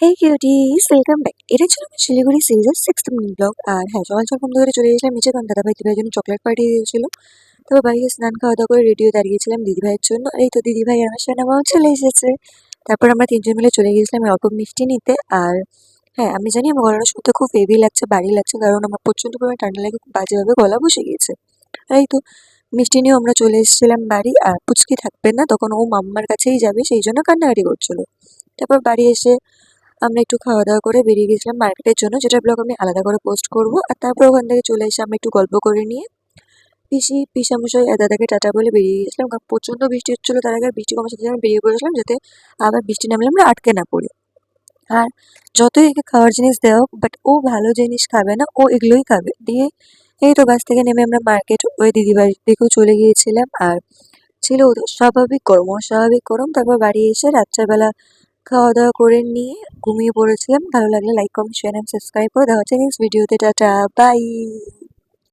Hey cuties, welcome back. এটা ছিল আমার শিলিগুড়ি সিরিজের 6th মিনিট ব্লগ। আর হ্যাঁ, সকাল সকাল ঘুম থেকে চলে গেছিলাম নিচে, কারণ দাদাভাই দিদিভাইয়ের জন্য চকলেট পাঠিয়ে দিয়েছিল। তারপর বাইরে স্নান খাওয়া দাওয়া করে রেডিও দাঁড়িয়েছিলাম দিদিভাইয়ের জন্য। আর এই তো দিদিভাই আর আমার সোনামাও চলে এসেছে। তারপর আমরা তিনজন মিলে চলে গিয়েছিলাম এই অল্প মিষ্টি নিতে। আর হ্যাঁ, আমি জানি আমার গলাটা শুনতে খুব হেভি লাগছে, ভারী লাগছে, কারণ আমার প্রচন্ড পরিমাণে ঠান্ডা লাগে, খুব বাজেভাবে গলা বসে গিয়েছে। আর এই তো মিষ্টি নিয়েও আমরা চলে এসেছিলাম বাড়ি। আর পুচকি থাকবে না, তখন ও মাম্মার কাছেই যাবে, সেই জন্য কান্নাকাটি করছিল। তারপর বাড়ি এসে আমরা একটু খাওয়া-দাওয়া করে বেরিয়ে গেছিলাম মার্কেটের জন্য, যেটার ব্লগ আমি আলাদা করে পোস্ট করব। আর তারপর ওখান থেকে চলে এসে আমরা একটু গল্প করে নিয়ে পিসি, পিসামশাই আর দাদাকে টাটা বলে বেরিয়ে গেছিলাম, কারণ প্রচণ্ড বৃষ্টি হচ্ছিলো। তার আগে আর বৃষ্টি কমার সাথে সাথে আমরা বেরিয়ে পড়েছিলাম, যাতে আবার বৃষ্টি নামলে আমরা আটকে না পড়ি। আর যতই একে খাওয়ার জিনিস দেওয়া হোক, বাট ও ভালো জিনিস খাবে না, ও এগুলোই খাবে। দিয়ে এই তো বাস থেকে নেমে আমরা মার্কেট ওই দিদিবাড়ির দিকেও চলে গিয়েছিলাম। আর ছিল স্বাভাবিক গরম, অস্বাভাবিক গরম। তারপর বাড়ি এসে রাত্রেবেলা খাওয়া-দাওয়া করে নিয়ে ঘুমিয়ে পড়েছিলাম। ভালো লাগলে like, comment, share and subscribe করে দেখা হচ্ছে নেক্সট ভিডিওতে। Tata, by.